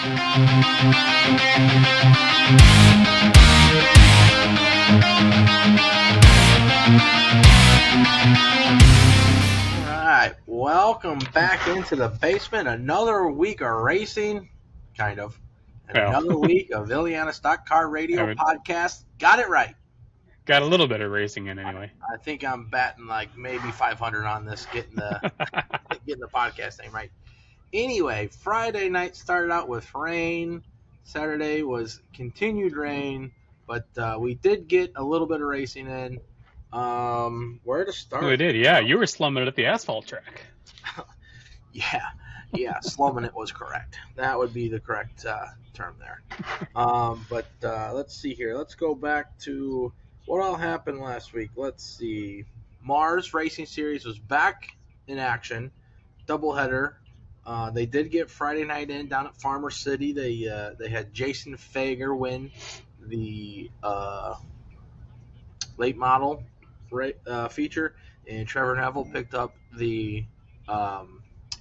Alright, welcome back into the basement. Another week of racing, kind of. And another week of Illiana Stock Car Radio podcast. Got it right. Got a little bit of racing in anyway. I think I'm batting like maybe 500 on this, getting the podcast name right. Anyway, Friday night started out with rain. Saturday was continued rain, but we did get a little bit of racing in. Where to start? We did, yeah. You were slumming it at the asphalt track. Yeah, slumming it was correct. That would be the correct term there. But let's see here. Let's go back to what all happened last week. Let's see. Mars Racing Series was back in action. Doubleheader. They did get Friday night in down at Farmer City. They had Jason Fager win the late model feature, and Trevor Neville picked up the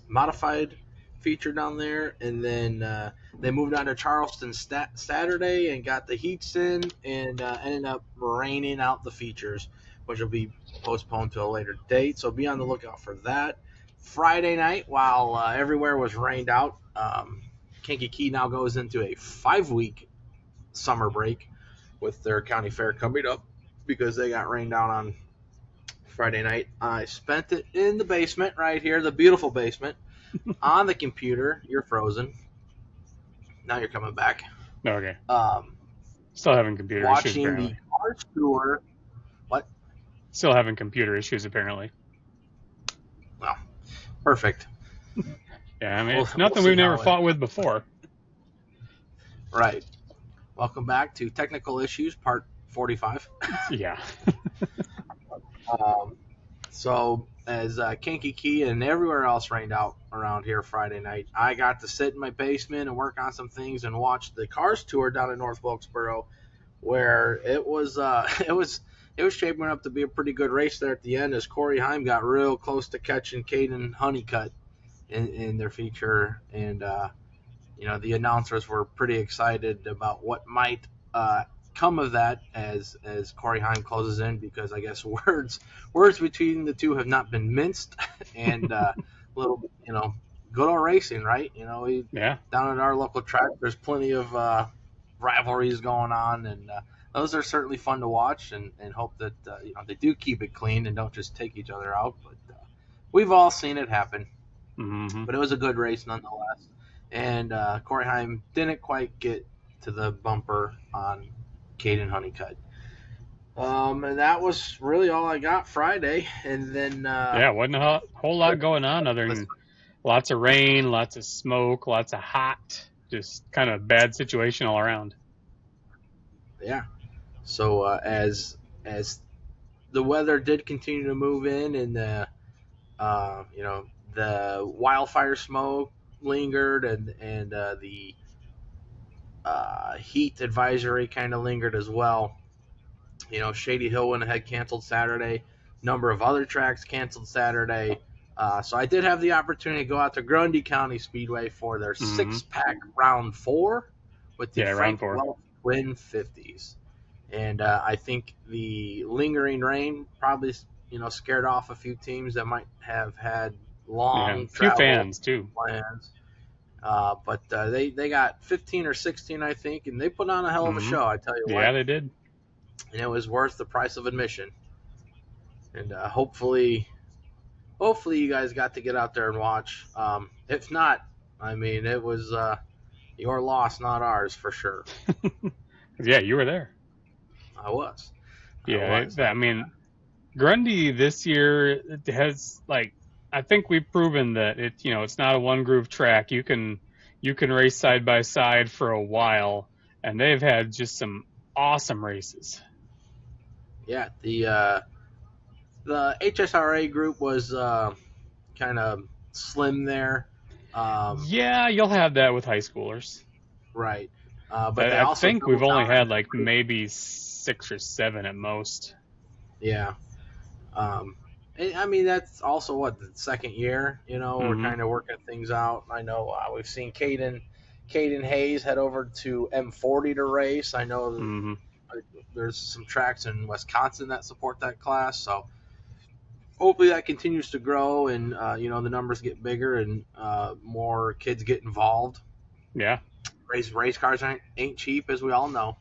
modified feature down there. And then they moved on to Charleston Saturday and got the heats in, and ended up raining out the features, which will be postponed to a later date. So be on the lookout for that. Friday night, while everywhere was rained out, Kankakee now goes into a 5-week summer break with their county fair coming up because they got rained out on Friday night. I spent it in the basement right here, the beautiful basement, on the computer. You're frozen. Now you're coming back. Okay. Still having computer issues, watching apparently. The Cars Tour. What? Still having computer issues, apparently. Well, perfect. Yeah, I mean, it's nothing we've never fought with before. Right. Welcome back to Technical Issues, Part 45. Yeah. So, as Kankakee and everywhere else rained out around here Friday night, I got to sit in my basement and work on some things and watch the Cars Tour down in North Wilkesboro, where it was shaping up to be a pretty good race there at the end, as Corey Heim got real close to catching Caden Honeycutt in their feature, and the announcers were pretty excited about what might come of that as Corey Heim closes in, because I guess words between the two have not been minced, and little good old racing, right? Down at our local track, there's plenty of rivalries going on, and those are certainly fun to watch, and hope that they do keep it clean and don't just take each other out. But we've all seen it happen. Mm-hmm. But it was a good race nonetheless. And Corey Heim didn't quite get to the bumper on Caden Honeycutt. And that was really all I got Friday. And then wasn't a whole lot going on other than lots of rain, lots of smoke, lots of hot, just kind of bad situation all around. Yeah. So as the weather did continue to move in, and the wildfire smoke lingered, and the heat advisory kind of lingered as well. Shady Hill went ahead, canceled Saturday. Number of other tracks canceled Saturday. So I did have the opportunity to go out to Grundy County Speedway for their 6-pack round 4 with the Frank Welch Twin 50s. And I think the lingering rain probably scared off a few teams that might have had long few fans too plans. But they got 15 or 16, I think, and they put on a hell of a show, I tell you what. Yeah, they did. And it was worth the price of admission. And hopefully you guys got to get out there and watch. If not, I mean, it was your loss, not ours, for sure. Yeah, you were there. I was. I mean, Grundy this year has, I think we've proven that it's not a one groove track. You can race side by side for a while, and they've had just some awesome races. Yeah, the HSRA group was kind of slim there. You'll have that with high schoolers. Right. But I think we've only had maybe 6 or 7 at most. Yeah. I mean, that's also the second year, we're kind of working things out. I know we've seen Caden Caden Hayes head over to M40 to race. I know Mm-hmm. there's some tracks in Wisconsin that support that class, so hopefully that continues to grow and the numbers get bigger and more kids get involved. Yeah. Race cars ain't cheap, as we all know.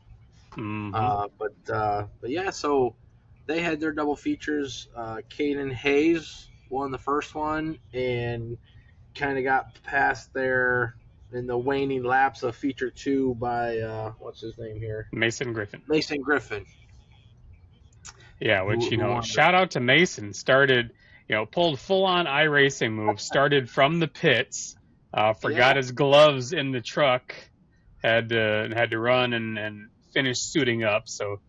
Mm-hmm. But yeah, so they had their double features. Caden Hayes won the first one and kind of got past there in the waning laps of feature 2 by what's his name here, Mason Griffin. Mason Griffin. Yeah, which, who won shout out to Mason. Started, pulled full on iRacing moves, started from the pits, forgot his gloves in the truck, had to run and finish suiting up. So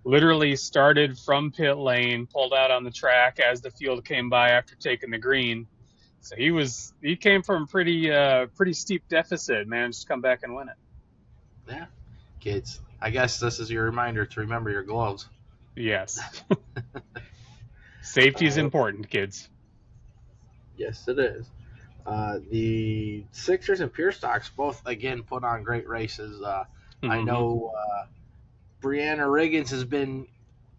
literally started from pit lane, pulled out on the track as the field came by after taking the green. So he came from pretty steep deficit, managed to come back and win it. Yeah, kids. I guess this is your reminder to remember your gloves. Yes. Safety is important, kids. Yes, it is. The Sixers and Pure Stocks both, again, put on great races. I know Brianna Riggins has been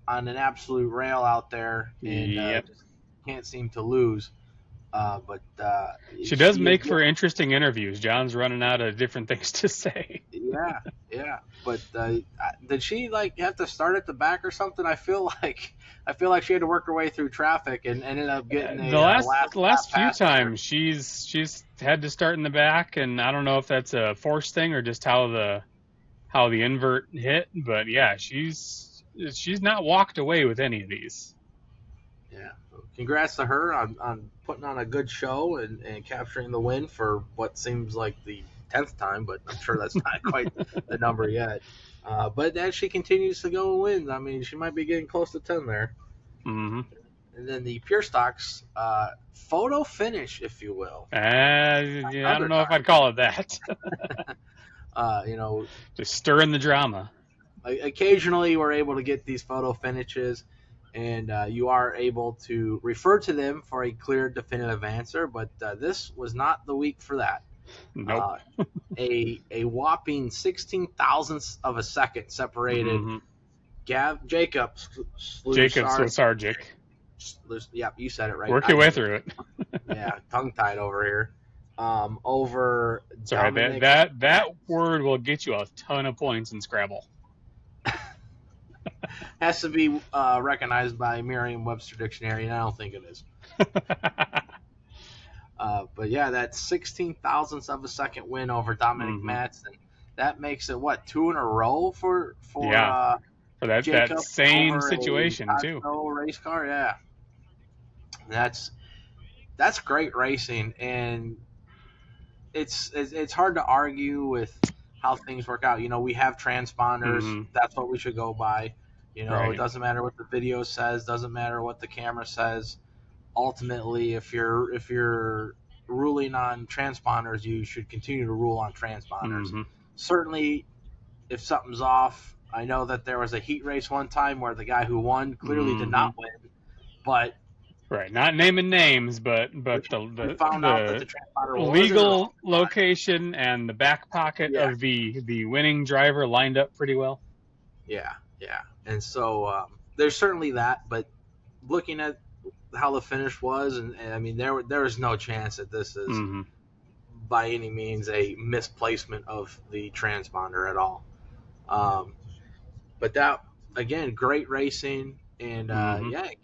on an absolute rail out there and just can't seem to lose. But she does make for interesting interviews. John's running out of different things to say. Yeah. But did she have to start at the back or something? I feel like she had to work her way through traffic and ended up getting the last few times she's had to start in the back, and I don't know if that's a force thing or just how the invert hit. But yeah, she's not walked away with any of these. Yeah, congrats to her on putting on a good show and capturing the win for what seems like the 10th time, but I'm sure that's not quite the number yet. But as she continues to go and wins, I mean, she might be getting close to 10 there. Mm-hmm. And then the Pure Stocks photo finish, if you will. I don't know if I'd call it that. Just stirring the drama. Occasionally, we're able to get these photo finishes, and you are able to refer to them for a clear, definitive answer. But this was not the week for that. Nope. A whopping 16 thousandths of a second separated Jacobs Slosarczyk. Yep, you said it right. Work your way through it. Yeah, tongue-tied over here. Over Sorry, Dominic, that word will get you a ton of points in Scrabble. Has to be recognized by Merriam-Webster Dictionary, and I don't think it is. But yeah, that 16 thousandths of a second win over Dominic Madsen. That makes it, what, 2 in a row for that same situation too. Race car, yeah. That's great racing, and it's hard to argue with how things work out. We have transponders. That's what we should go by. It doesn't matter what the video says. Doesn't matter what the camera says. Ultimately, if you're ruling on transponders, you should continue to rule on transponders. Certainly, if something's off, I know that there was a heat race one time where the guy who won clearly did not win, but not naming names, but the found out that the transponder legal location and the back pocket of the winning driver lined up pretty well. Yeah, and so there's certainly that, but looking at how the finish was, and I mean, there is no chance that this is by any means a misplacement of the transponder at all. But that, again, great racing, and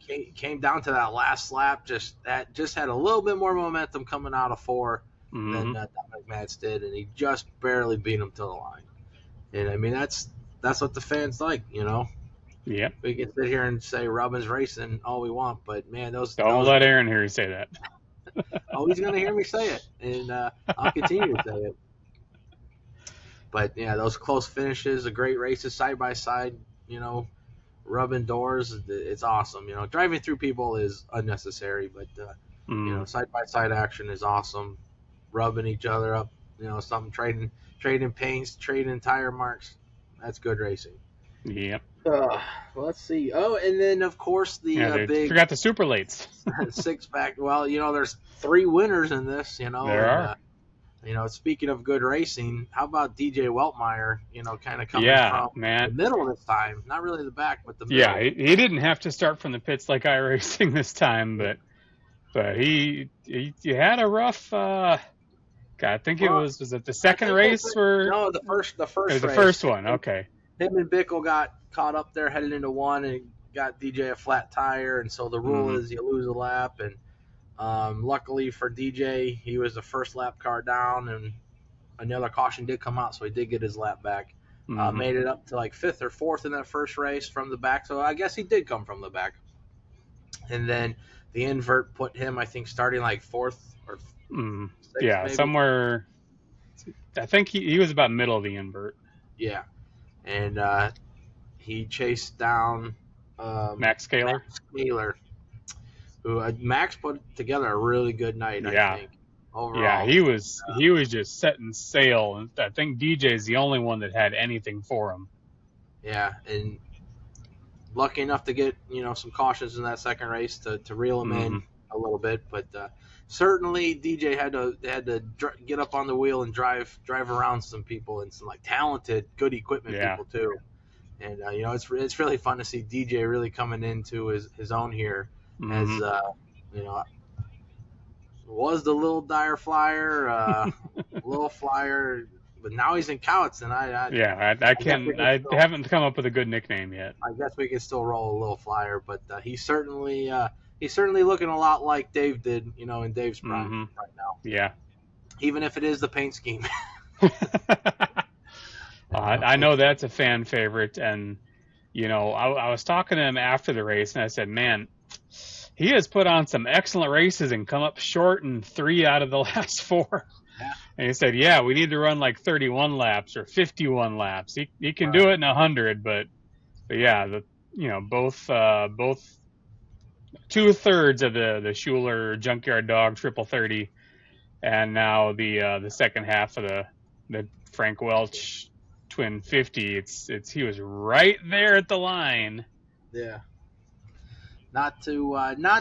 it came down to that last lap. Just had a little bit more momentum coming out of 4 than Dominic Madsen did, and he just barely beat him to the line. And I mean, that's what the fans like, Yep. We can sit here and say Robin's racing all we want, but man, don't let Aaron hear you say that. Oh, he's going to hear me say it, and I'll continue to say it. But yeah, those close finishes, the great races side by side, rubbing doors, it's awesome. Driving through people is unnecessary, but side by side action is awesome. Rubbing each other up, something, trading paints, trading tire marks. That's good racing. Yep. Let's see. Oh, and then of course the big. Forgot the super lates. 6-pack. Well, there's 3 winners in this. There are. Speaking of good racing, how about DJ Weltmeyer? Kind of coming Yeah, from the man. middle this time, not really the back, but the Yeah, middle. he didn't have to start from the pits like iRacing this time, Yeah. but he had a rough. God, I think it Well, was it the I second think race where no, the it was first the race. first one? Okay. Him and Bickle got caught up there headed into one and got DJ a flat tire, and so the rule Hmm. is you lose a lap. And luckily for DJ, he was the first lap car down, and another caution did come out, so he did get his lap back. Hmm. Made it up to like fifth or fourth in that first race from the back, so I guess he did come from the back. And then the invert put him, I think, starting like fourth or Mm. sixth, Yeah, maybe. somewhere. I think he was about middle of the invert. Yeah, and he chased down Max Scaler. Max Taylor, who Max put together a really good night, I Yeah, think, yeah, overall. he was just setting sail, and I think DJ's the only one that had anything for him. Yeah, and lucky enough to get some cautions in that second race to reel him Hmm. in a little bit, but certainly DJ had to get up on the wheel and drive around some people and some like talented, good equipment Yeah. people too. And it's really fun to see DJ really coming into his own here as Hmm. you know was the little Dyer flyer, little flyer, but now he's in Cowits, and Yeah, I I guess we can can I still haven't come up with a good nickname yet. roll a little flyer, but he's certainly looking a lot like Dave did, in Dave's prime Hmm. right now, Yeah. even if it is the paint scheme. I know It's that's a fan favorite, and I was talking to him after the race, and I said, "Man, he has put on some excellent races and come up short in 3 out of the last 4." yeah, And he said, "Yeah, we need to run like 31 laps or 51 laps. He can do right, it in 100, but yeah, both 2/3 of the Schuler Junkyard Dog triple 30, and now the second half of the Frank Welch twin 50. It's he was right there at the line. yeah. Not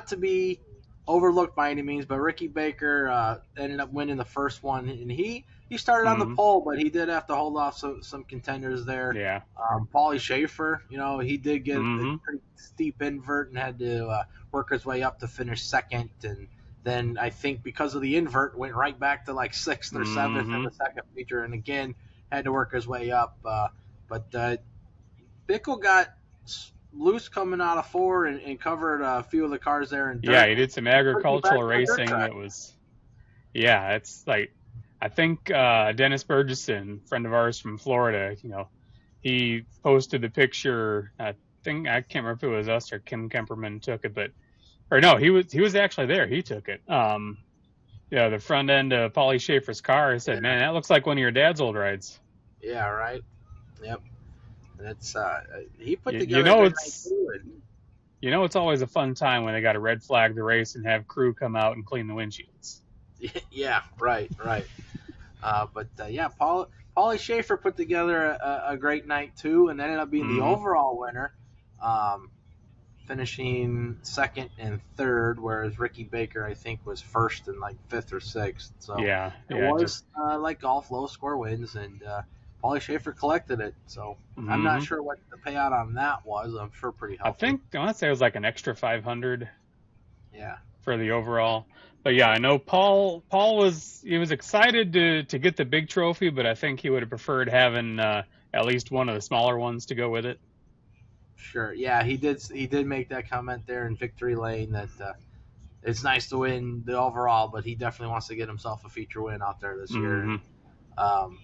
to be overlooked by any means, but Ricky Baker ended up winning the first one, and he started on the Hmm. pole, but he did have to hold off some contenders there. Yeah. Paulie Schaefer, he did get a Hmm. pretty steep invert and had to work his way up to finish second, and then I think because of the invert went right back to like sixth or seventh in Hmm. the second feature, and again had to work his way up. But Bickle got loose coming out of four and covered a few of the cars there in Yeah, dirt. he did some Pretty agricultural back on the dirt racing. track. It was Yeah, it's like I think Dennis Burgess,n friend of ours from Florida, he posted the picture. I can't remember if it was us or Kim Kemperman took it, but or no, he was actually there. He took it. Yeah, the front end of Paulie Schaefer's car. I said, Yeah, "Man, that looks like one of your dad's old rides." yeah, right. Yep. That's he put You, you together a know good night it's too. And you know it's always a fun time when they got to red flag the race and have crew come out and clean the windshields. yeah, right, right. But yeah, Paulie Schaefer put together a great night too, and ended up being the Hmm. overall winner, um, finishing second and third, whereas Ricky Baker I think was first and like fifth or sixth. So Yeah, it yeah, just was like golf, low score wins, and Paulie Schaefer collected it. So I'm not hmm. sure what the payout on that was. I'm sure pretty healthy. I want to say it was like an extra 500 Yeah, for the overall. But yeah, I know Paul was excited to get the big trophy, but I think he would have preferred having at least one of the smaller ones to go with it. sure. Yeah, he did make that comment there in Victory Lane that it's nice to win the overall, but he definitely wants to get himself a feature win out there this year. And Hmm. um,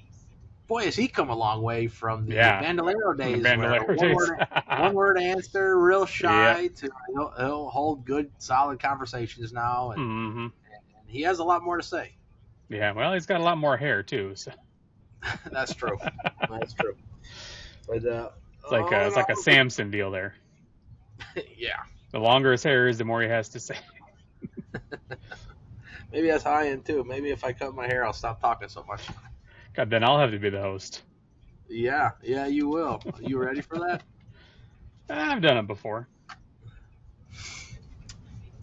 boy, has he come a long way from the Yeah, Bandolero from the days, where Bandolero days. one word answer, real Yeah. shy, to he'll hold good, solid conversations now, and Hmm. he has a lot more to say. Yeah. Well, he's got a lot more hair too, so That's true. That's true. But it's all like a in Samson deal there. all, yeah, The longer his hair is, the more he has to say. maybe that's how I am too. Maybe if I cut my hair, I'll stop talking so much. God, then I'll have to be the host. Yeah, yeah, you will. Are you ready for that? I've done it before.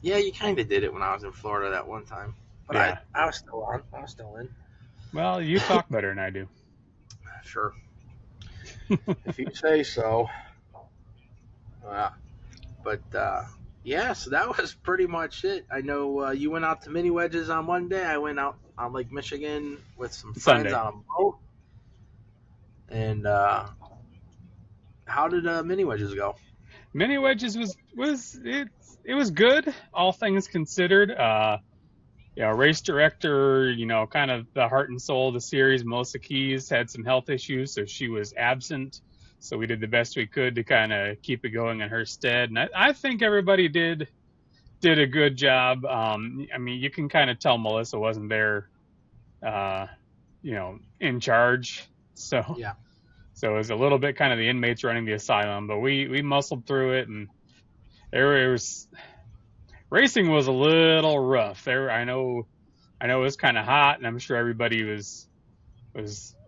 Yeah, you kind of did it when I was in Florida that one time, but I Yeah. I was still on. I was still in. Well, you talk better than I do. Sure, if you say so. But yeah, so that was pretty much it. I know you went out to mini wedges on one day. I went out on Lake Michigan with some friends Sunday. on a boat. And how did mini wedges go? Mini wedges it was good, all things considered. Race director, kind of the heart and soul of the series, Melissa Keys, had some health issues, so she was absent. So we did the best we could to kind of keep it going in her stead. And I think everybody did a good job. I mean, you can kind of tell Melissa wasn't there, uh, in charge. So Yeah, so it was a little bit kind of the inmates running the asylum, but we muscled through it, and there was racing was a little rough. I know it was kind of hot, and I'm sure everybody was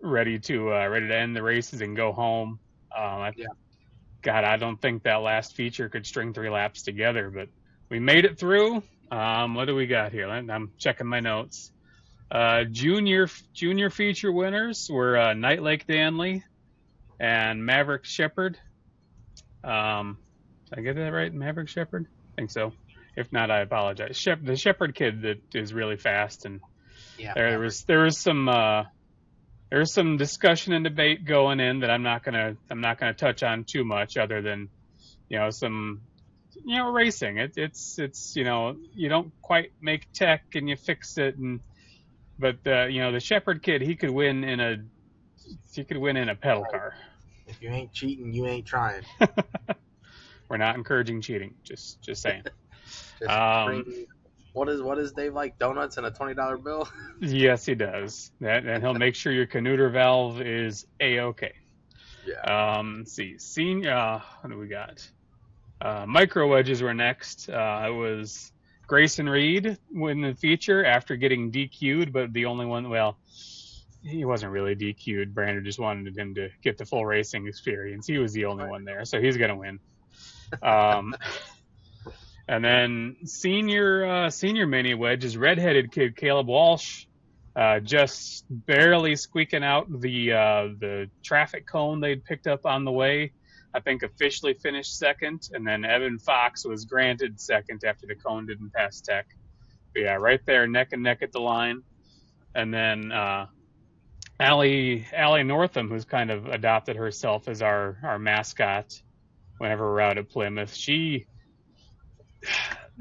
ready to end the races and go home. yeah, God, I don't think that last feature could string 3 laps together, but we made it through. What do we got here? I'm checking my notes. Junior feature winners were Night Lake Danley and Maverick Shepherd. Did I get that right? Maverick Shepherd? I think so. If not, I apologize. The Shepherd kid that is really fast, and yeah. there Maverick. was there was some there's some discussion and debate going in that I'm not gonna touch on too much, other than some racing. It's you don't quite make tech and you fix it, but the Shepherd kid, he could win in a pedal Right. car. If you ain't cheating, you ain't trying. We're not encouraging cheating. Just saying. Just Um, bring. What is Dave like? Donuts and a $20 bill? yes, he does. And he'll make sure your canuter valve is a-okay. Yeah. Let's see. Senior. What do we got? Micro wedges were next. It was Grayson Reed winning the feature after getting DQ'd, but the only one. Well, he wasn't really DQ'd. Brandon just wanted him to get the full racing experience. He was the only one there, so he's gonna win. Um, and then senior mini wedges, redheaded kid Caleb Walsh, just barely squeaking out the traffic cone they'd picked up on the way. I think officially finished second, and then Evan Fox was granted second after the cone didn't pass tech. But yeah, right there, neck and neck at the line. And then Allie Northam, who's kind of adopted herself as our mascot whenever we're out at Plymouth. She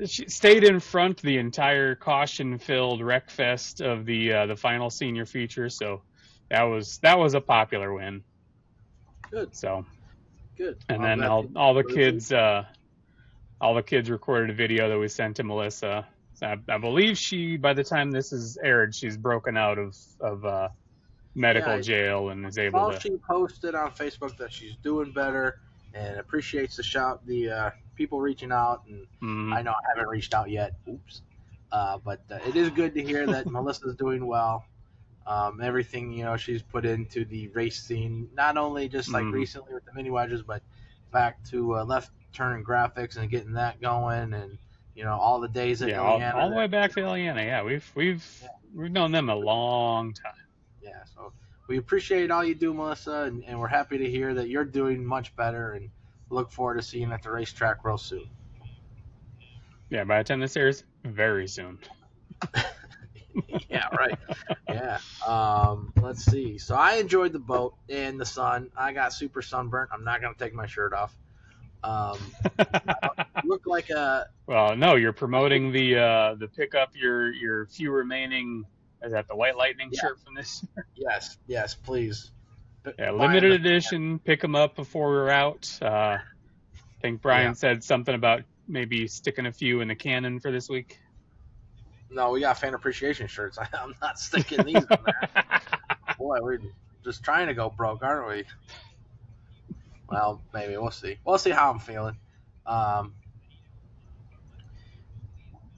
stayed in front the entire caution-filled wreck fest of the final senior feature, so that was a popular win. Good. So, Good. and Well, I'm then glad to all the kids recorded a video that we sent to Melissa. So I believe by the time this is aired, she's broken out of medical Yeah, jail and is able well, to. she posted on Facebook that she's doing better and appreciates the people reaching out. And Mm, I know I haven't reached out yet. Oops. But it is good to hear that Melissa's doing well. Everything she's put into the race scene, not only just like mm, recently with the mini wedges, but back to left turn graphics and getting that going, and all the days at yeah, Illiana. all the way back to Illiana. Yeah, we've known them a long time. Yeah, so we appreciate all you do, Melissa, and we're happy to hear that you're doing much better, and look forward to seeing you at the racetrack real soon. Yeah, by the time this airs, very soon. Yeah, right. Yeah. Let's see. So I enjoyed the boat and the sun. I got super sunburnt. I'm not gonna take my shirt off. Um, look like a Well, no, you're promoting the pick up your few remaining. Is that the White Lightning yeah. shirt from this year? Yes, please. Yeah, Buy him limited the edition. Pick them up before we're out. I think yeah. Brian said something about maybe sticking a few in the cannon for this week. No, we got fan appreciation shirts. I'm not sticking these in there. Boy, we're just trying to go broke, aren't we? Well, maybe we'll see. We'll see how I'm feeling. Um,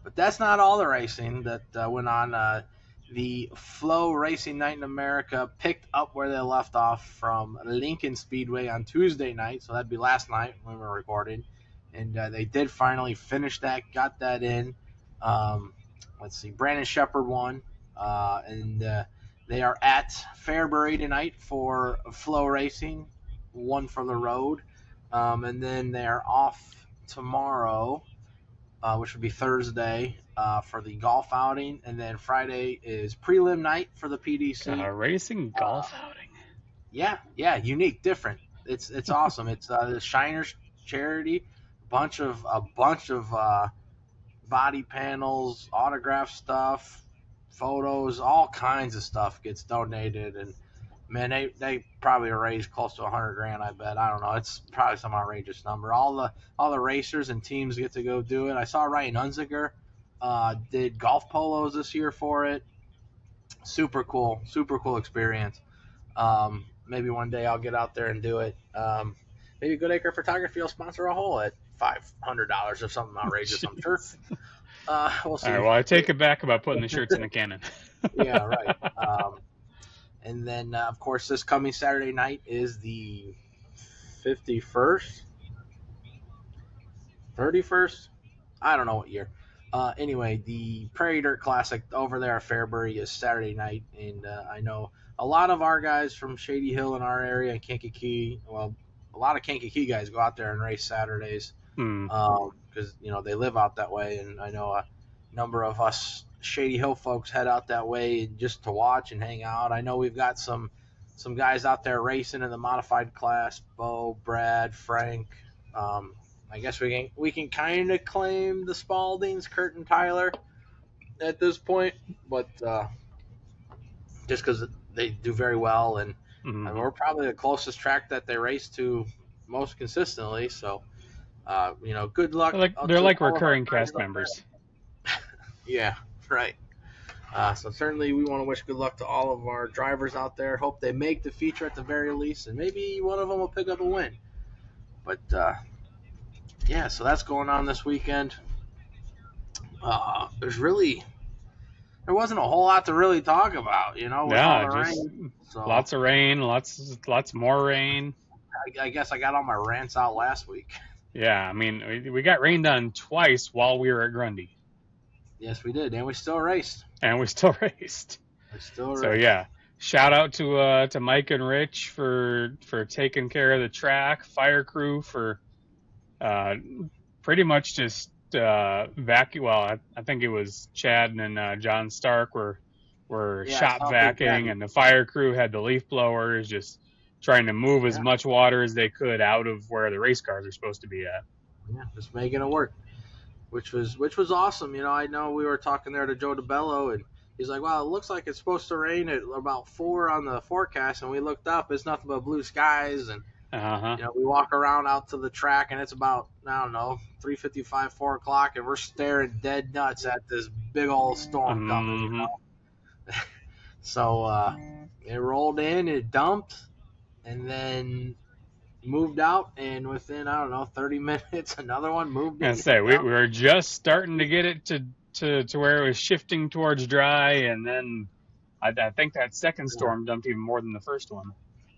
but that's not all the racing that went on. The Flow Racing Night in America picked up where they left off from Lincoln Speedway on Tuesday night, so that'd be last night when we were recording. And they did finally finish that, got that in. Let's see, Brandon Shepard won, and They are at Fairbury tonight for flow racing, one for the road, and then they are off tomorrow, which would be Thursday, for the golf outing, and then Friday is prelim night for the PDC. Racing golf outing. Yeah, unique, different. It's awesome. It's the Shiners charity, a bunch of body panels, autograph stuff, photos, all kinds of stuff gets donated, and man, they probably raised close to $100,000. I bet. I don't know. It's probably some outrageous number. All the racers and teams get to go do it. I saw Ryan Hunziker did golf polos this year for it. Super cool experience. Maybe one day I'll get out there and do it. Maybe Goodacre Photography will sponsor a hole at $500 or something outrageous. I'm sure. We'll see. All right, well, I take it back about putting the shirts in the cannon. Yeah, right. And then, of course, this coming Saturday night is the 51st? 31st? I don't know what year. Anyway, the Prairie Dirt Classic over there at Fairbury is Saturday night, and I know a lot of our guys from Shady Hill in our area and Kankakee, well, a lot of Kankakee guys go out there and race Saturdays because, they live out that way, and I know a number of us Shady Hill folks head out that way just to watch and hang out. I know we've got some guys out there racing in the modified class, Bo, Brad, Frank. I guess we can kind of claim the Spaldings, Kurt and Tyler at this point, but just because they do very well, and we're probably the closest track that they race to most consistently. So, good luck. They're like recurring cast members. Yeah, right. So certainly we want to wish good luck to all of our drivers out there. Hope they make the feature at the very least, and maybe one of them will pick up a win. But yeah, so that's going on this weekend. There wasn't a whole lot to really talk about, with all the rain. So lots of rain, lots more rain. I guess I got all my rants out last week. Yeah, I mean, we got rained on twice while we were at Grundy. Yes, we did, and we still raced. So yeah, shout out to Mike and Rich for taking care of the track, fire crew for pretty much just vacuum. Well, I think it was Chad and John Stark were shop vacuuming, and the fire crew had the leaf blowers, just trying to move as much water as they could out of where the race cars are supposed to be at. Yeah, just making it work. Which was awesome. I know we were talking there to Joe DeBello, and he's like, well, it looks like it's supposed to rain at about 4 on the forecast, and we looked up, it's nothing but blue skies, and we walk around out to the track, and it's about, I don't know, 3:55, 4 o'clock, and we're staring dead nuts at this big old storm coming, So it rolled in, it dumped, and then moved out, and within, I don't know, 30 minutes, another one moved in. We were just starting to get it to where it was shifting towards dry, and then I think that second storm dumped even more than the first one.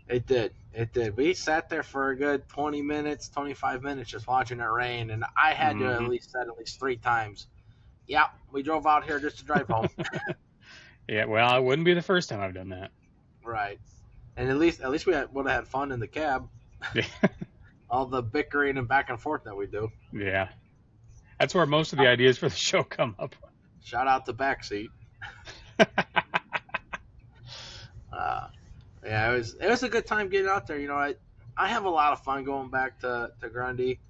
It did. We sat there for a good 20 minutes, 25 minutes just watching it rain, and I had to at least 3 times, yeah, we drove out here just to drive home. Yeah, well, it wouldn't be the first time I've done that. Right. And at least we would have had fun in the cab. All the bickering and back and forth that we do. Yeah. That's where most of the ideas for the show come up. Shout out the backseat. Yeah, it was a good time getting out there. I have a lot of fun going back to Grundy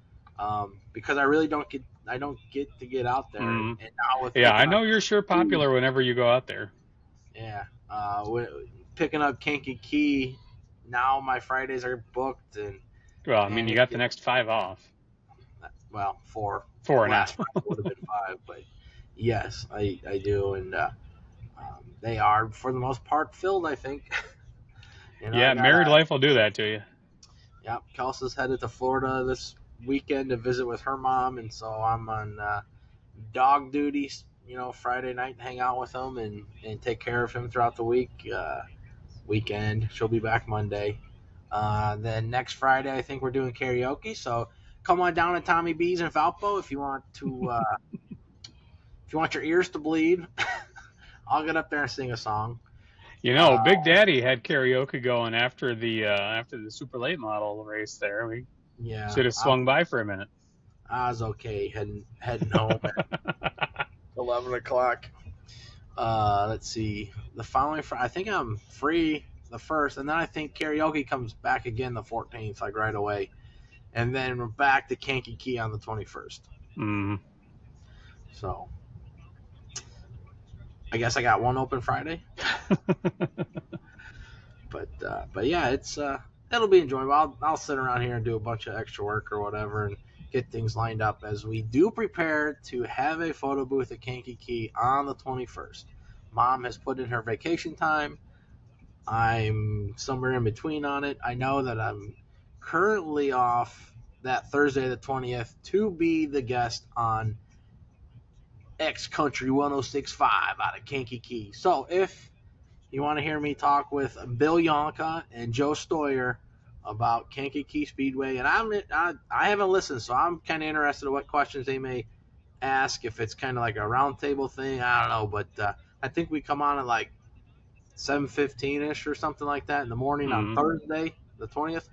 because I really don't get to get out there. And now I know you're sure popular whenever you go out there. Yeah. Picking up Kankakee, now my Fridays are booked, and well, I mean, you got the next 5 off. Well, 4. 4 now. Would have been 5, but yes, I do, and they are for the most part filled, I think. Married life will do that to you. Yeah, Kelsey's headed to Florida this weekend to visit with her mom, and so I'm on dog duty. Friday night, hang out with him and take care of him throughout the weekend. She'll be back Monday. Then next Friday, I think we're doing karaoke. So come on down to Tommy B's in Valpo if you want to. If you want your ears to bleed, I'll get up there and sing a song. Big Daddy had karaoke going after the super late model race there. We Yeah, should have swung by for a minute. I was okay heading home at 11 o'clock. Let's see. The following Friday, I think I'm free the 1st, and then I think karaoke comes back again the 14th, like right away. And then we're back to Kankakee on the 21st. Mm. So I guess I got one open Friday. But yeah, it'll be enjoyable. I'll sit around here and do a bunch of extra work or whatever and get things lined up as we do prepare to have a photo booth at Kankakee on the 21st. Mom has put in her vacation time. I'm somewhere in between on it. I know that I'm currently off that Thursday the 20th to be the guest on X Country 106.5 out of Kankakee. So if you want to hear me talk with Bill Yonka and Joe Stoyer about Kankakee Speedway, and I haven't listened, so I'm kind of interested in what questions they may ask, if it's kind of like a roundtable thing. I don't know, but I think we come on at like 7:15ish or something like that in the morning on Thursday, the 20th,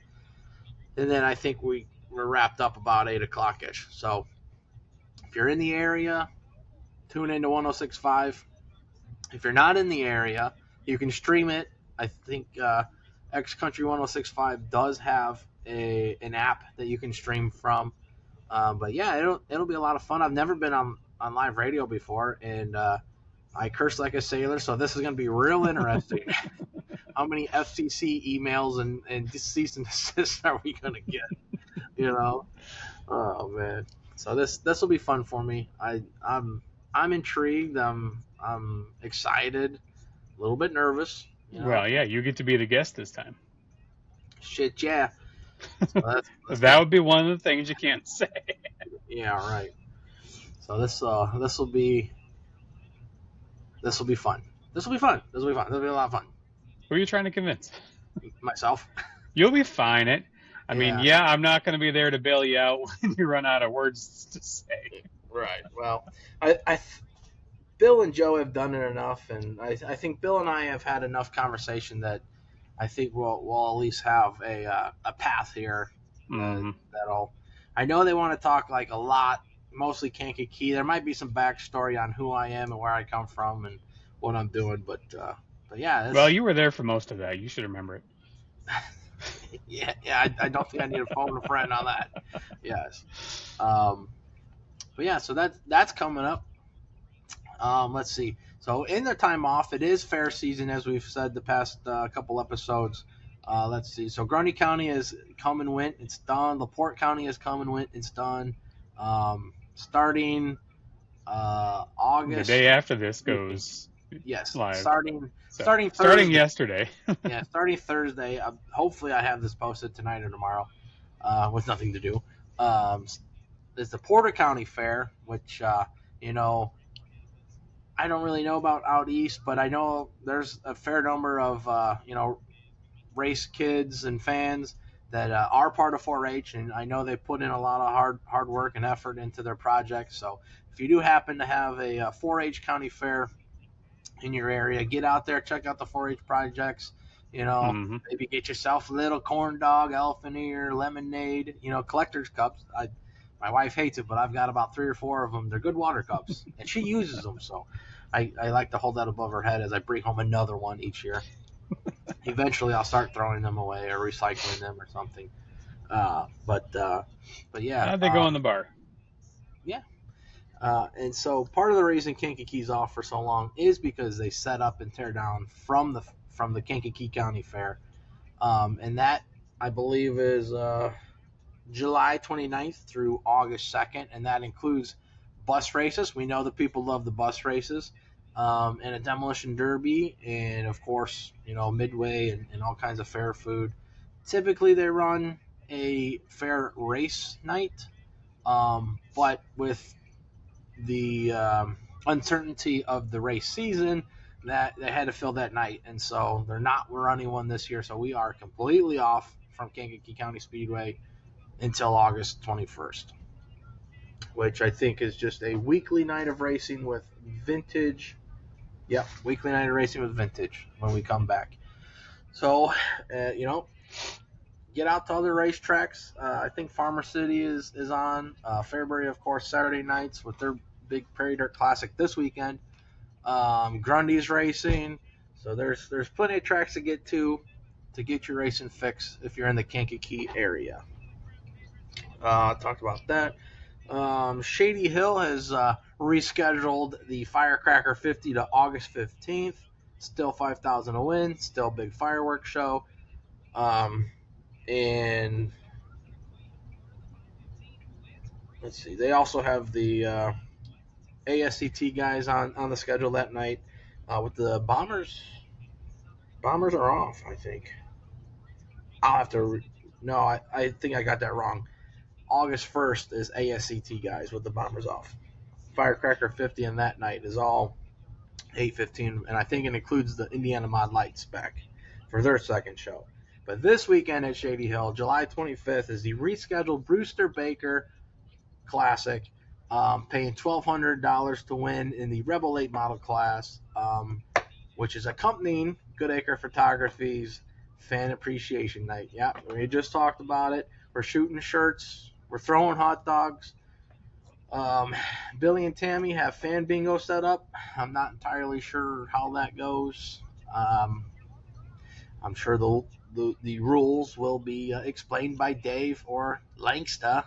and then I think we're wrapped up about 8 o'clock ish. So if you're in the area, tune into 106.5. If you're not in the area, you can stream it. I think X Country 106.5 does have an app that you can stream from. But yeah, it'll be a lot of fun. I've never been on live radio before, and I curse like a sailor, so this is going to be real interesting. How many FCC emails and cease and desist are we going to get? Oh man. So this will be fun for me. I'm intrigued. I'm excited. A little bit nervous. Well, yeah, you get to be the guest this time. Shit, yeah. So that would be one of the things you can't say. Yeah, right. So this will be fun. This will be fun. This will be a lot of fun. Who are you trying to convince? Myself. You'll be fine. I mean, I'm not going to be there to bail you out when you run out of words to say. Right. Well, Bill and Joe have done it enough, and I think Bill and I have had enough conversation that I think we'll at least have a path here. That'll. I know they want to talk like a lot, mostly Kankakee. There might be some backstory on who I am and where I come from and what I'm doing, but yeah. Well, you were there for most of that. You should remember it. yeah. I don't think I need to phone a friend on that. Yes. But yeah, so that's coming up. Let's see. So in their time off, it is fair season, as we've said the past couple episodes. Let's see. So Grundy County has come and went. It's done. LaPorte County has come and went. It's done. Starting August. The day after this goes. Yes. Live. Starting Thursday. Starting yesterday. Yeah, starting Thursday. Hopefully I have this posted tonight or tomorrow with nothing to do. There's the Porter County Fair, which, I don't really know about out east, but I know there's a fair number of, race kids and fans that are part of 4-H, and I know they put in a lot of hard work and effort into their projects. So if you do happen to have a 4-H county fair in your area, get out there, check out the 4-H projects. Maybe get yourself a little corn dog, elephant ear, lemonade, collector's cups. My wife hates it, but I've got about 3 or 4 of them. They're good water cups, and she uses them. So I like to hold that above her head as I bring home another one each year. Eventually, I'll start throwing them away or recycling them or something. But yeah. How'd they go in the bar? Yeah. And so part of the reason Kankakee's off for so long is because they set up and tear down from the Kankakee County Fair. And that, I believe, is July 29th through August 2nd, and that includes bus races. We know that people love the bus races, and a demolition derby, and of course, midway and all kinds of fair food. Typically, they run a fair race night, but with the uncertainty of the race season, that they had to fill that night, and so they're not running one this year. So we are completely off from Kankakee County Speedway until August 21st, which I think is just a weekly night of racing with vintage Yep, weekly night of racing with Vintage when we come back. So, get out to other racetracks. I think Farmer City is on. Fairbury, of course, Saturday nights with their big Prairie Dirt Classic this weekend. Grundy's racing. So there's plenty of tracks to get your racing fix if you're in the Kankakee area. Talked about that. Shady Hill has rescheduled the Firecracker 50 to August 15th. Still 5,000 a win. Still big fireworks show. And let's see. They also have the ASCT guys on the schedule that night. With the Bombers. Bombers are off, I think. I'll have to. No, I think I got that wrong. August 1st is ASCT guys with the Bombers off. Firecracker 50 and that night is all 8:15, and I think it includes the Illiana Mod Lights back for their second show. But this weekend at Shady Hill, July 25th, is the rescheduled Brewster Baker Classic, paying $1,200 to win in the Rebel 8 model class, which is accompanying Goodacre Photography's Fan Appreciation Night. Yeah, we just talked about it. We're shooting shirts. We're throwing hot dogs. Billy and Tammy have fan bingo set up. I'm not entirely sure how that goes. I'm sure the rules will be explained by Dave or Langsta,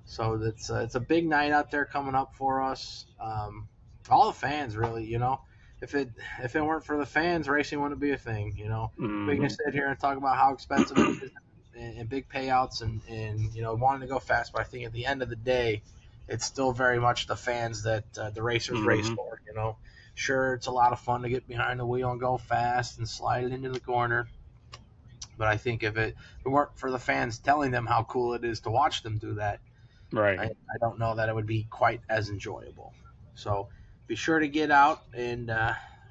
So it's a big night out there coming up for us. All the fans, really, If it weren't for the fans, racing wouldn't be a thing, We can sit here and talk about how expensive it is and big payouts and wanting to go fast, but I think at the end of the day, it's still very much the fans that the racers race for, Sure, it's a lot of fun to get behind the wheel and go fast and slide it into the corner. But I think if it weren't for the fans telling them how cool it is to watch them do that, Right. I don't know that it would be quite as enjoyable. So be sure to get out and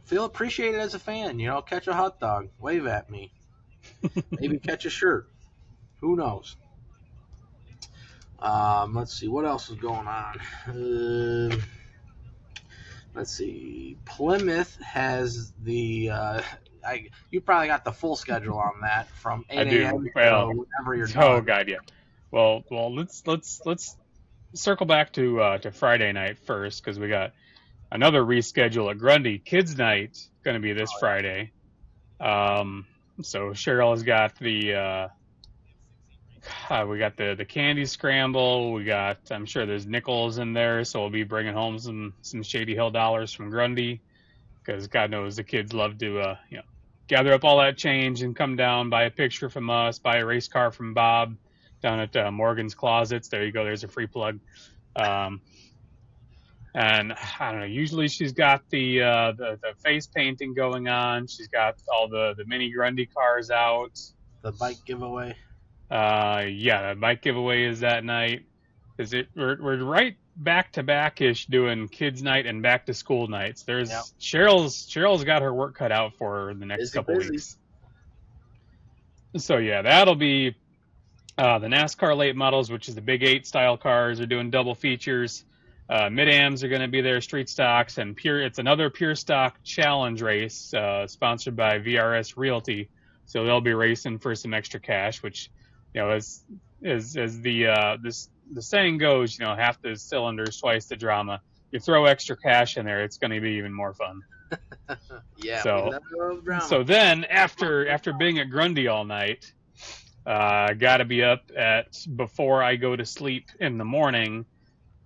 feel appreciated as a fan. Catch a hot dog, wave at me, maybe catch a shirt. Who knows? Let's see what else is going on. Let's see. Plymouth has the. You probably got the full schedule on that from 8 a.m. to whenever you're done. Oh God, yeah. Well, let's circle back to Friday night first because we got another reschedule at Grundy. Kids Night going to be this Friday. So Cheryl's got the we got the candy scramble. We got, I'm sure there's nickels in there, so we'll be bringing home some Shady Hill dollars from Grundy because God knows the kids love to gather up all that change and come down, buy a picture from us, buy a race car from Bob down at Morgan's Closets. There you go. There's a free plug. And I don't know. Usually she's got the face painting going on. She's got all the mini Grundy cars out. The bike giveaway. The bike giveaway is that night. We're right back to back ish doing kids night and back to school nights. Cheryl's got her work cut out for her the next couple weeks. So yeah, that'll be the NASCAR late models, which is the Big 8 style cars, are doing double features. Mid-Ams are going to be there, street stocks, and it's another pure stock challenge race sponsored by VRS Realty. So they'll be racing for some extra cash, which, as the saying goes, half the cylinders, twice the drama. You throw extra cash in there, it's going to be even more fun. Yeah. So then after being at Grundy all night, I got to be up before I go to sleep in the morning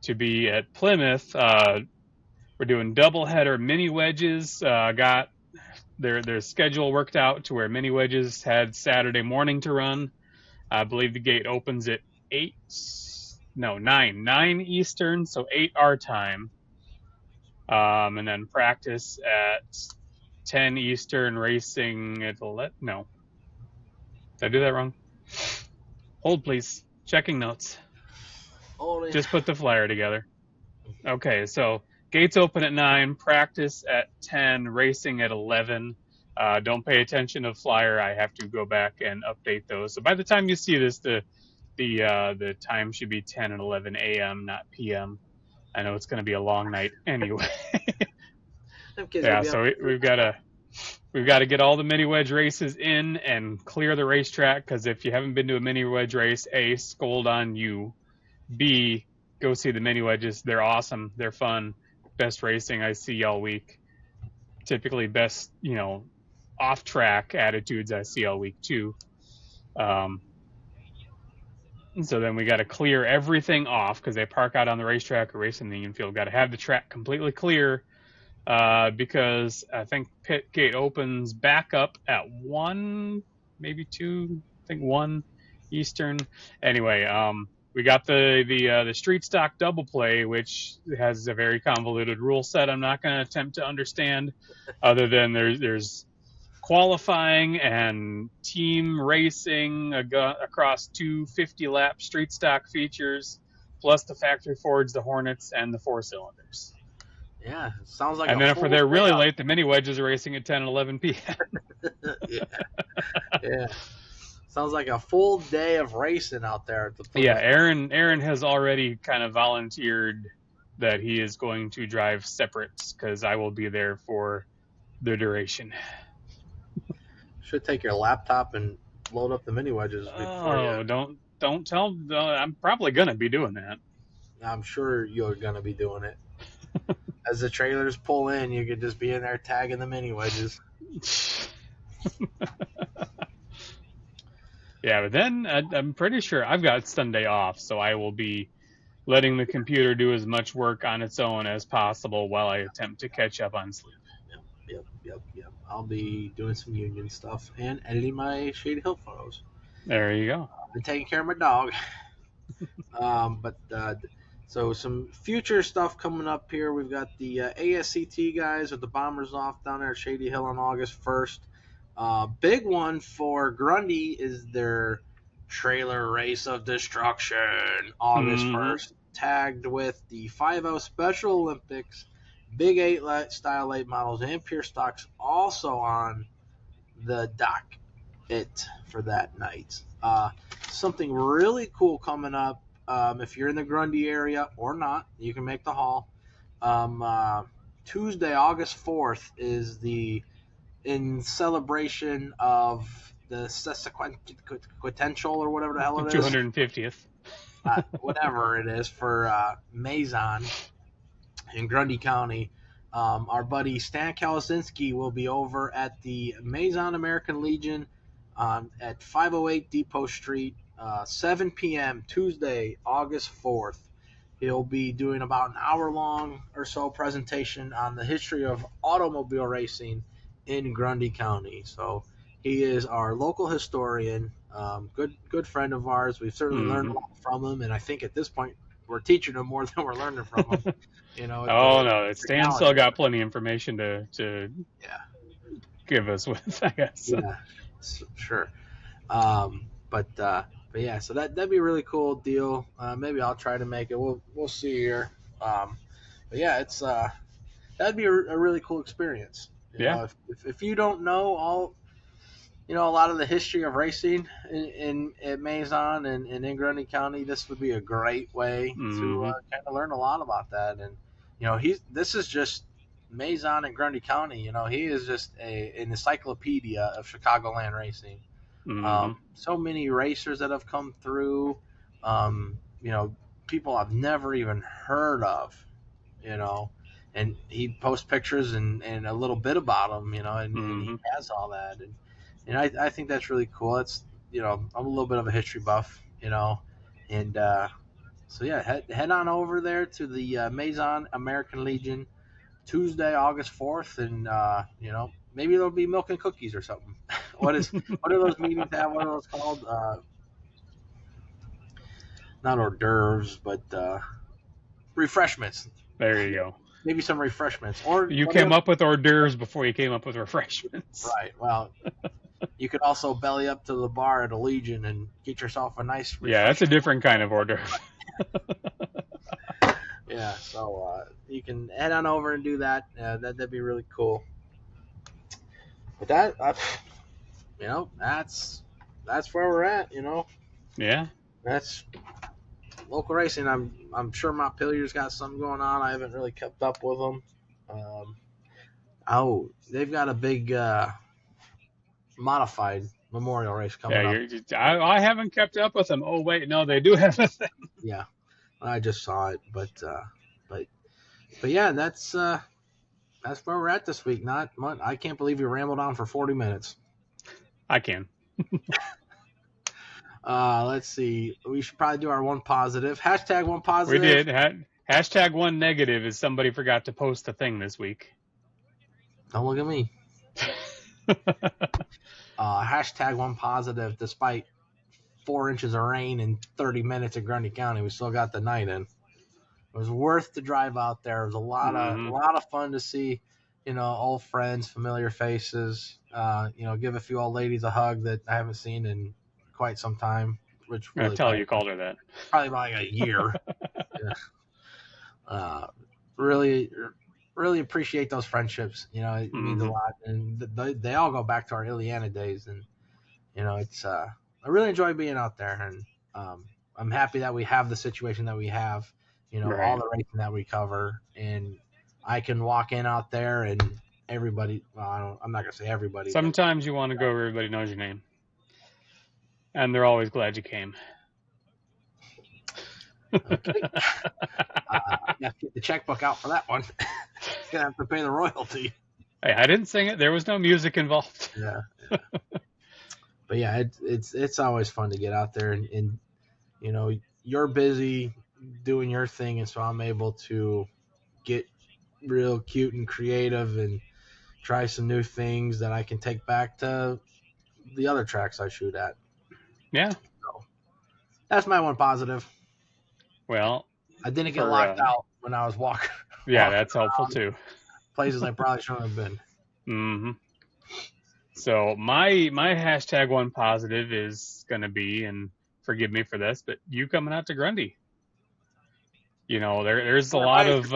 to be at Plymouth. We're doing doubleheader mini wedges. Got their schedule worked out to where mini wedges had Saturday morning to run. I believe the gate opens at 9 Eastern, so 8 our time. And then practice at 10 Eastern, racing at 11. No. Did I do that wrong? Hold, please. Checking notes. Just put the flyer together. Okay, so gates open at 9, practice at 10, racing at 11. Don't pay attention to the flyer. I have to go back and update those. So by the time you see this, the time should be 10 and 11 a.m., not p.m. I know it's going to be a long night anyway. Them kids Yeah, will be so up. we've got to get all the mini wedge races in and clear the racetrack, because if you haven't been to a mini wedge race, A, scold on you. B, go see the mini wedges. They're awesome. They're fun. Best racing I see all week. Typically best, off track attitudes I see all week too. Um, so then we got to clear everything off because they park out on the racetrack or racing the infield. Got to have the track completely clear because I think pit gate opens back up at 1, maybe 2, I think 1 Eastern. Anyway, we got the street stock double play, which has a very convoluted rule set. I'm not going to attempt to understand, other than there's qualifying and team racing across two 50-lap street stock features, plus the factory Fords, the Hornets, and the 4-cylinders. Yeah, sounds like And a then if full they're day really out. late, the mini wedges are racing at 10 and 11 p.m. Yeah, yeah. Sounds like a full day of racing out there at the Plymouth. Yeah, Aaron has already kind of volunteered that he is going to drive separates because I will be there for the duration. Should take your laptop and load up the mini wedges before you. Don't tell. I'm probably gonna be doing that. I'm sure you're gonna be doing it. As the trailers pull in, you could just be in there tagging the mini wedges. Yeah, but then I'm pretty sure I've got Sunday off, so I will be letting the computer do as much work on its own as possible while I attempt to catch up on sleep. Yep. I'll be doing some union stuff and editing my Shady Hill photos. There you go. I've been taking care of my dog. So some future stuff coming up here. We've got the ASCT guys with the Bombers off down there at Shady Hill on August 1st. Big one for Grundy is their trailer race of destruction, August 1st, tagged with the 5.0 Special Olympics, Big 8 style late models, and pure stocks also on the docket for that night. Something really cool coming up. If you're in the Grundy area or not, you can make the haul. Tuesday, August 4th, is in celebration of the sesquicentennial or whatever the hell it is. 250th. Whatever it is for Mazon in Grundy County. Our buddy Stan Kalasinski will be over at the Mazon American Legion at 508 Depot Street, 7 p.m. Tuesday, August 4th. He'll be doing about an hour-long or so presentation on the history of automobile racing in Grundy County. So he is our local historian, good friend of ours. We've certainly learned a lot from him, and I think at this point we're teaching him more than we're learning from him. No, Stan still got plenty of information to give us with, I guess. Yeah, sure. But yeah, so that'd be a really cool deal. Maybe I'll try to make it. We'll see here. But yeah, it's that'd be a really cool experience. You know, if you don't know a lot of the history of racing in Mazon and in Grundy County, this would be a great way to kind of learn a lot about that. And this is just Mazon and Grundy County. He is just an encyclopedia of Chicagoland racing. So many racers that have come through, people I've never even heard of, and he posts pictures and a little bit about them, and he has all that. And I think that's really cool. It's, I'm a little bit of a history buff, and so yeah, head on over there to the Mazon American Legion Tuesday, August 4th, and maybe there'll be milk and cookies or something. What are those meetings have? What are those called? Not hors d'oeuvres, but refreshments. There you go. Maybe some refreshments. Or you came up with hors d'oeuvres before you came up with refreshments. Right. Well, you could also belly up to the bar at a Legion and get yourself a nice refreshment. Yeah, that's a different kind of hors d'oeuvre. Yeah, so you can head on over and do that. That'd be really cool. But that, that's where we're at. Yeah. That's local racing. I'm sure Montpelier's got something going on. I haven't really kept up with them. Oh, they've got a big modified memorial race coming up. I haven't kept up with them. Oh wait, no, they do have a thing. Yeah, I just saw it, but yeah, that's where we're at this week. Not much. I can't believe we rambled on for 40 minutes. I can. Let's see. We should probably do our one positive. Hashtag one positive. We did. Hashtag one negative is somebody forgot to post a thing this week. Don't look at me. Hashtag one positive. Despite 4 inches of rain in 30 minutes in Grundy County, we still got the night in. It was worth the drive out there. It was a lot of fun to see, old friends, familiar faces. Give a few old ladies a hug that I haven't seen in quite some time. Which really tell you called her that. Probably about like a year. Yeah. Really appreciate those friendships. It means a lot, and they all go back to our Illiana days. And it's I really enjoy being out there, and I'm happy that we have the situation that we have. Right. All the racing that we cover, and I can walk in out there and everybody. Well, I'm not gonna say everybody. Sometimes you want to go where everybody knows your name, and they're always glad you came. Okay. Got to get the checkbook out for that one. Gonna have to pay the royalty. Hey, I didn't sing it. There was no music involved. Yeah. But yeah, it's always fun to get out there, and you're busy doing your thing, and so I'm able to get real cute and creative and try some new things that I can take back to the other tracks I shoot at. Yeah. So that's my one positive. Well, I didn't get locked out when I was walking. Yeah, that's helpful too. Places I probably shouldn't have been. Mm-hmm. So my hashtag one positive is going to be, and forgive me for this, but you coming out to Grundy. There's a lot of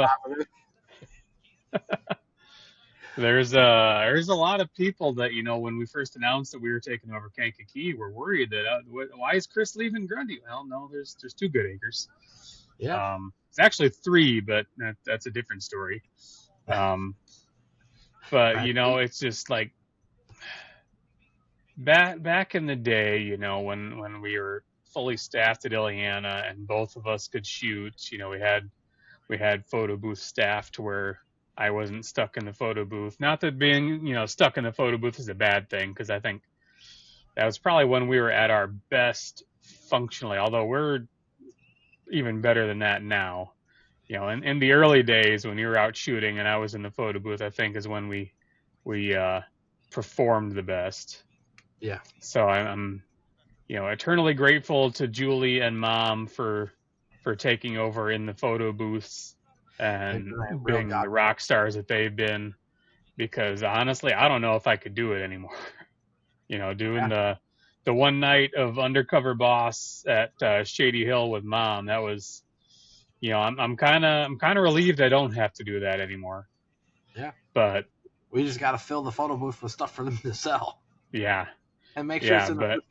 there's a lot of people that when we first announced that we were taking over Kankakee, we're worried that why is Chris leaving Grundy? Well, no, there's 2 good acres. Yeah. It's actually 3, but that's a different story. But it's just like back in the day, when we were fully staffed at Illiana and both of us could shoot, we had photo booth staff to where I wasn't stuck in the photo booth. Not that being, stuck in the photo booth is a bad thing, because I think that was probably when we were at our best functionally, although we're even better than that now. In the early days when you were out shooting and I was in the photo booth, I think is when we performed the best. Yeah. So I'm eternally grateful to Julie and Mom for taking over in the photo booths and being the rock stars that they've been, because honestly, I don't know if I could do it anymore. Doing the one night of Undercover Boss at Shady Hill with Mom, that was, I'm kind of relieved I don't have to do that anymore. Yeah. But we just got to fill the photo booth with stuff for them to sell. Yeah. And make sure it's in the system.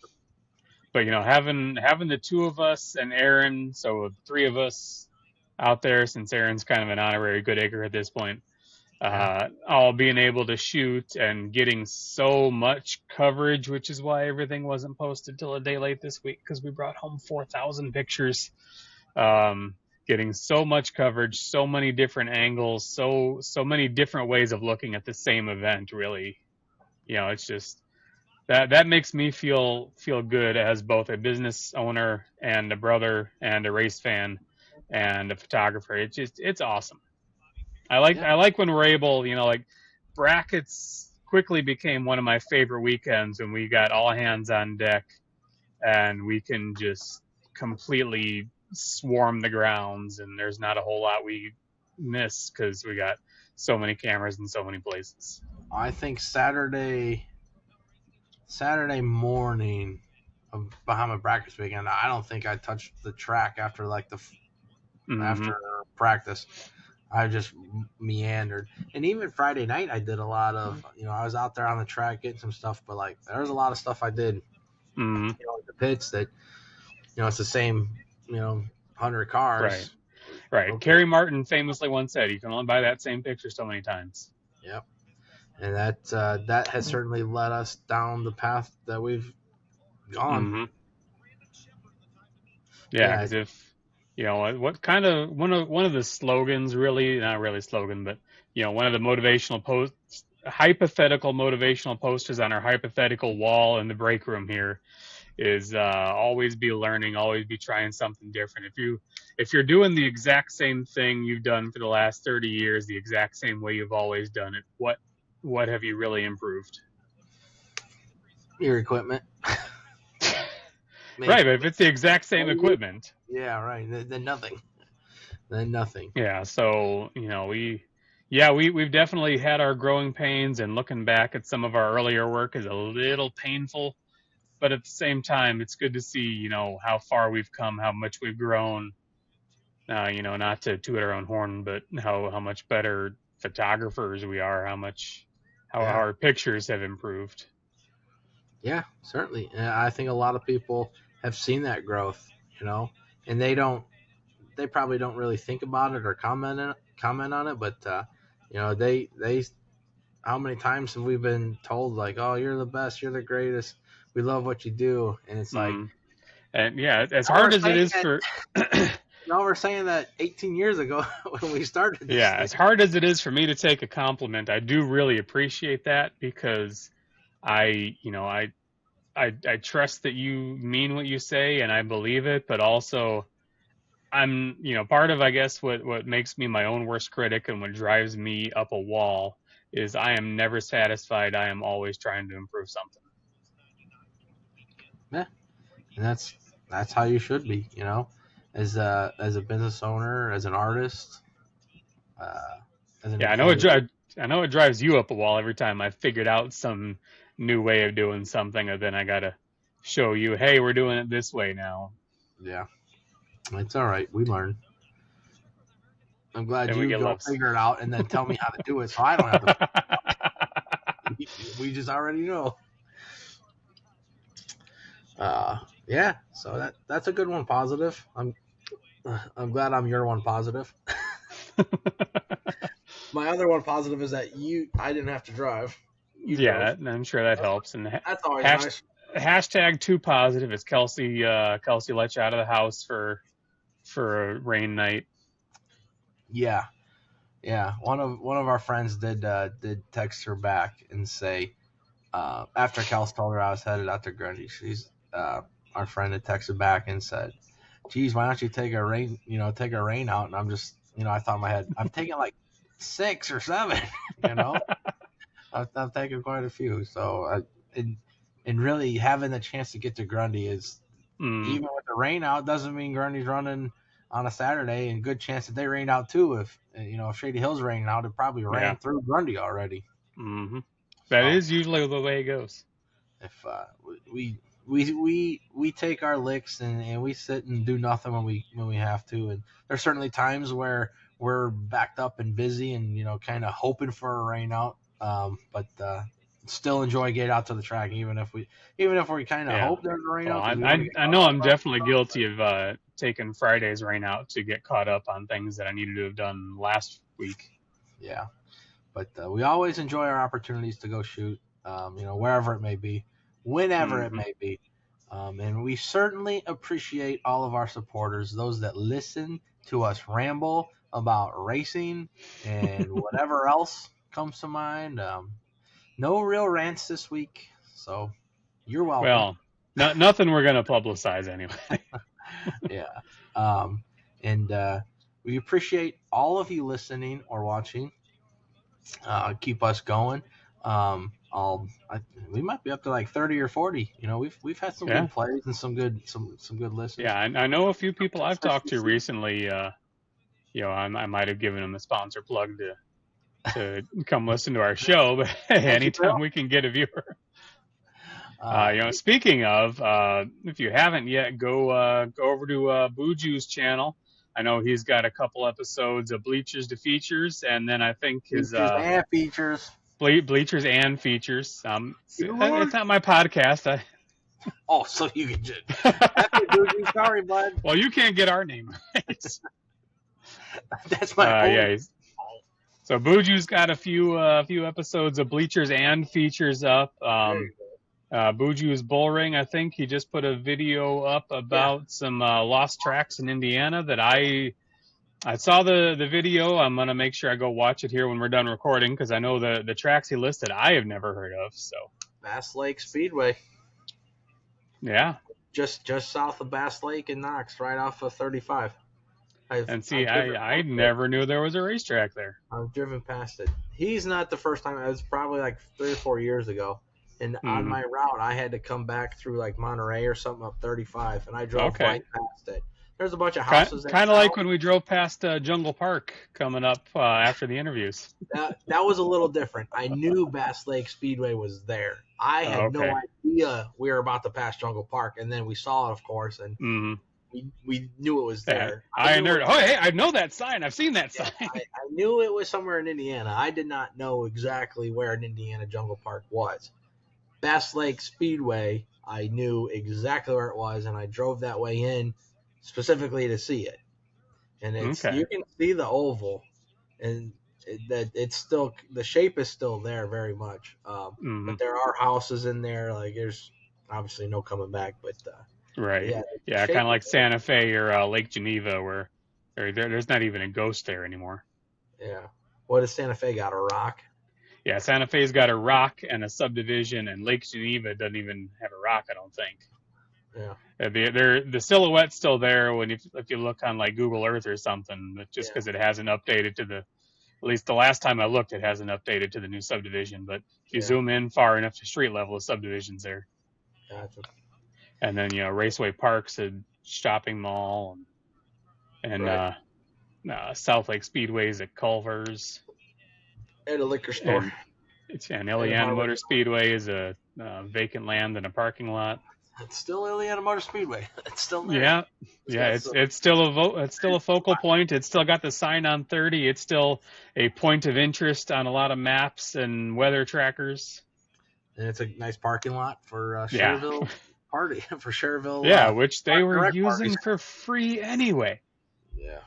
But having the 2 of us and Aaron, so 3 of us out there, since Aaron's kind of an honorary good acre at this point, all being able to shoot and getting so much coverage, which is why everything wasn't posted till a day late this week, because we brought home 4,000 pictures. Getting so much coverage, so many different angles, so many different ways of looking at the same event, really. It's just that makes me feel good as both a business owner and a brother and a race fan and a photographer. It's awesome. I like when we're able, like brackets quickly became one of my favorite weekends when we got all hands on deck and we can just completely swarm the grounds, and there's not a whole lot we miss because we got so many cameras in so many places. I think Saturday morning of Bahama Brackets weekend, I don't think I touched the track after after practice. I just meandered. And even Friday night, I did a lot of, I was out there on the track getting some stuff, but there's a lot of stuff I did, the pits that, it's the same, 100 cars. Right. Okay. Kerry Martin famously once said, you can only buy that same picture so many times. Yep. and that has certainly led us down the path that we've gone. Mm-hmm. Yeah, because if what kind of one of the slogans, really not really slogan, but one of the motivational posts, hypothetical motivational posters on our hypothetical wall in the break room here is always be learning, always be trying something different. If you're doing the exact same thing you've done for the last 30 years, the exact same way you've always done it, what have you really improved? Your equipment. Right, but if it's the exact same equipment. Yeah, right. Then nothing. Then nothing. Yeah, so we've definitely had our growing pains, and looking back at some of our earlier work is a little painful, but at the same time, it's good to see how far we've come, how much we've grown. Not to toot our own horn, but how much better photographers we are, how our pictures have improved. Yeah, certainly. And I think a lot of people have seen that growth, and they probably don't really think about it or comment on it, but they how many times have we been told like, oh, you're the best, you're the greatest, we love what you do, and it's like, and yeah, as hard as it is for now we're saying that 18 years ago when we started this thing. As hard as it is for me to take a compliment, I do really appreciate that, because I trust that you mean what you say, and I believe it, but also I'm, part of, I guess, what makes me my own worst critic and what drives me up a wall is I am never satisfied. I am always trying to improve something. Yeah, and that's how you should be, as a business owner, as an artist. I know it drives you up a wall every time I figured out some new way of doing something, and then I gotta show you, hey, we're doing it this way now. Yeah, it's all right. We learn. I'm glad you go figure it out and then tell me how to do it, so I don't have to. We just already know. Yeah, so that's a good one. Positive. I'm glad I'm your one positive. My other one positive is that I didn't have to drive. I'm sure that helps. And that's always nice. Hashtag too positive is Kelsey. Kelsey let you out of the house for a rain night. Yeah. One of our friends did text her back and say, after Kelsey told her I was headed out to Grundy, she's our friend had texted back and said, "Geez, why don't you take a rain out?" And I'm just, I thought in my head, I've taken like 6 or 7, I've taken quite a few. So, and really having the chance to get to Grundy is, even with the rain out, doesn't mean Grundy's running on a Saturday, and good chance that they rained out too. If Shady Hill's raining out, it probably ran through Grundy already. Mm-hmm. That is usually the way it goes. If we take our licks and we sit and do nothing when we have to, and there's certainly times where we're backed up and busy and kind of hoping for a rain out, but still enjoy getting out to the track even if we kind of hope there's a rain out. I know I'm definitely guilty of taking Friday's rain out to get caught up on things that I needed to have done last week. Yeah, but we always enjoy our opportunities to go shoot, wherever it may be, whenever it may be. And we certainly appreciate all of our supporters, those that listen to us ramble about racing and whatever else comes to mind. No real rants this week, so you're welcome. Well, nothing we're going to publicize anyway. Yeah. And we appreciate all of you listening or watching. Keep us going. We might be up to like 30 or 40. We've had some good plays and some good listens. Yeah, I know a few people I've talked to recently. I might have given them a sponsor plug to come listen to our show, but anytime we can get a viewer. Speaking of, if you haven't yet, go over to Buju's channel. I know he's got a couple episodes of Bleachers to Features, and then I think his Features. Bleachers and Features. It's not my podcast. Oh, so you can just. Sorry, bud. Well, you can't get our name right. That's my own. So Buju's got a few episodes of Bleachers and features up. There you go. Buju's Bull Ring, I think he just put a video up Yeah. about some lost tracks in Indiana that I saw the video. I'm gonna make sure I go watch it here when we're done recording because I know the tracks he listed I have never heard of. So Bass Lake Speedway, yeah, just south of Bass Lake in Knox, right off of 35. and see, I never knew there was a racetrack there. I've driven past it. He's not the first time. It was probably like 3 or 4 years ago. And on my route, I had to come back through like Monterey or something up 35, and I drove right past it. There's a bunch of houses. Kind of like when we drove past Jungle Park coming up after the interviews. That was a little different. I knew Bass Lake Speedway was there. I had no idea we were about to pass Jungle Park, and then we saw it, of course, and we knew it was there. I know that sign. I've seen that sign. I knew it was somewhere in Indiana. I did not know exactly where in Indiana Jungle Park was. Bass Lake Speedway, I knew exactly where it was, and I drove that way in specifically to see it. And you can see the oval, and it's still, the shape is still there very much. But there are houses in there. Like there's obviously no coming back, but right, yeah, kind of like Santa Fe or Lake Geneva, where there's not even a ghost there anymore. Yeah, what does Santa Fe got? A rock? Yeah, Santa Fe's got a rock and a subdivision, and Lake Geneva doesn't even have a rock, I don't think. Yeah. The silhouette's still there if you look on like Google Earth or something, but just because it hasn't updated to at least the last time I looked, it hasn't updated to the new subdivision. But if you zoom in far enough to street level, the subdivision's there. Gotcha. And then Raceway Park's a shopping mall, and South Lake Speedway's at Culver's. And a liquor store. And Illiana Motor Speedway is a vacant land and a parking lot. It's still Illiana Motor Speedway. It's still there. Yeah. It's still a focal point. It's still got the sign on 30. It's still a point of interest on a lot of maps and weather trackers. And it's a nice parking lot for Cherville party for Cherville. Yeah, which they were using for free anyway. Yeah,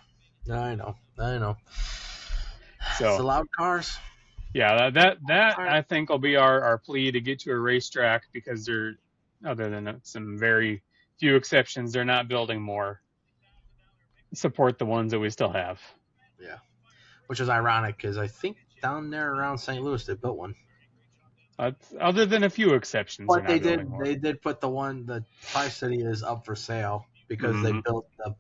I know. So it's the loud cars. Yeah, that I think will be our plea to get to a racetrack, because they're, other than some very few exceptions, they're not building more. Support the ones that we still have. Yeah, which is ironic because I think down there around St. Louis they built one. Other than a few exceptions, but they did put the Tri-City is up for sale because they built the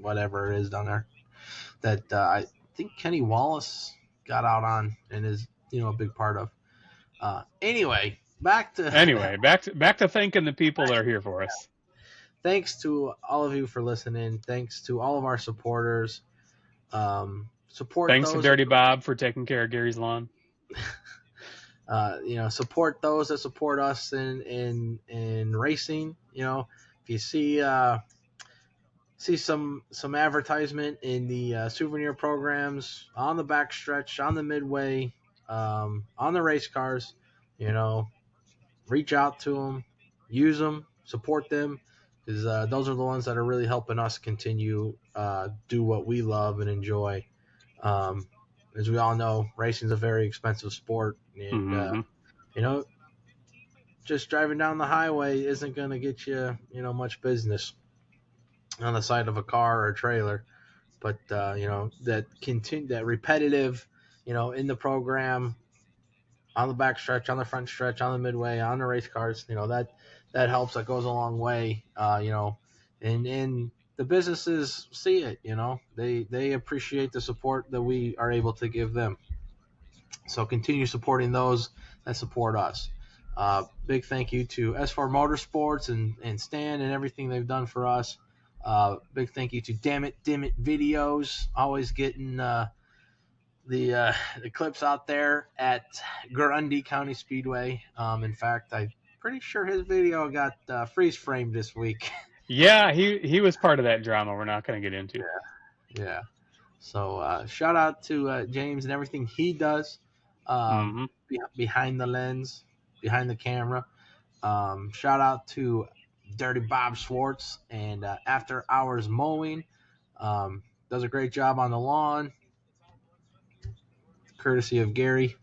whatever it is down there. That I think Kenny Wallace got out on and is a big part of. Anyway, back to thanking the people that are here for us. Thanks to all of you for listening. Thanks to all of our supporters. Thanks to Dirty Bob for taking care of Gary's lawn. Support those that support us in racing. If you see some advertisement in the souvenir programs on the backstretch, on the midway, on the race cars, reach out to them, use them, support them, because those are the ones that are really helping us continue do what we love and enjoy. As we all know, racing is a very expensive sport, and just driving down the highway isn't going to get you much business on the side of a car or a trailer, but that repetitive, in the program, on the back stretch, on the front stretch, on the midway, on the race cars, that helps. That goes a long way, and the businesses see it. They appreciate the support that we are able to give them. So continue supporting those that support us. Big thank you to S4 Motorsports and Stan and everything they've done for us. Big thank you to Damn It Videos, always getting the clips out there at Kankakee County Speedway. In fact, I'm pretty sure his video got freeze framed this week. Yeah, he was part of that drama we're not going to get into. Yeah. So shout out to James and everything he does behind the lens, behind the camera. Shout out to Dirty Bob Schwartz and After Hours Mowing. Does a great job on the lawn. courtesy of Gary.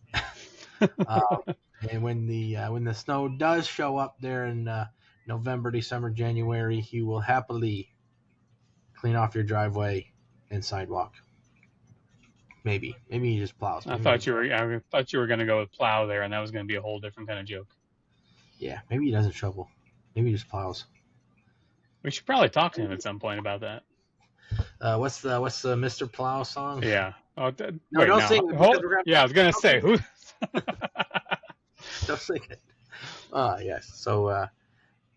And when the snow does show up there in November, December, January, he will happily clean off your driveway and sidewalk. Maybe he just plows. I thought you were going to go with plow there, and that was going to be a whole different kind of joke. Yeah, maybe he doesn't shovel. Maybe he just plows. We should probably talk to him at some point about that. What's the Mr. Plow song? Yeah. Oh, no, don't sing it. Yeah, I was gonna say who. Don't sing it. Yes. So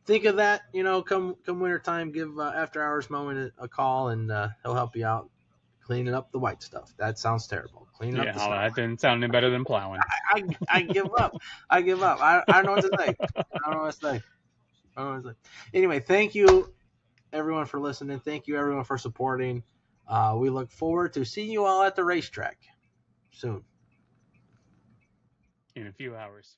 think of that. Come wintertime, give After Hours Moment a call, and he'll help you out cleaning up the white stuff. That sounds terrible. Cleaning up the snow. That didn't sound any better than plowing. I give up. I give up. I don't know what to say. I don't know what to say. Anyway, thank you everyone for listening. Thank you everyone for supporting. We look forward to seeing you all at the racetrack soon. In a few hours.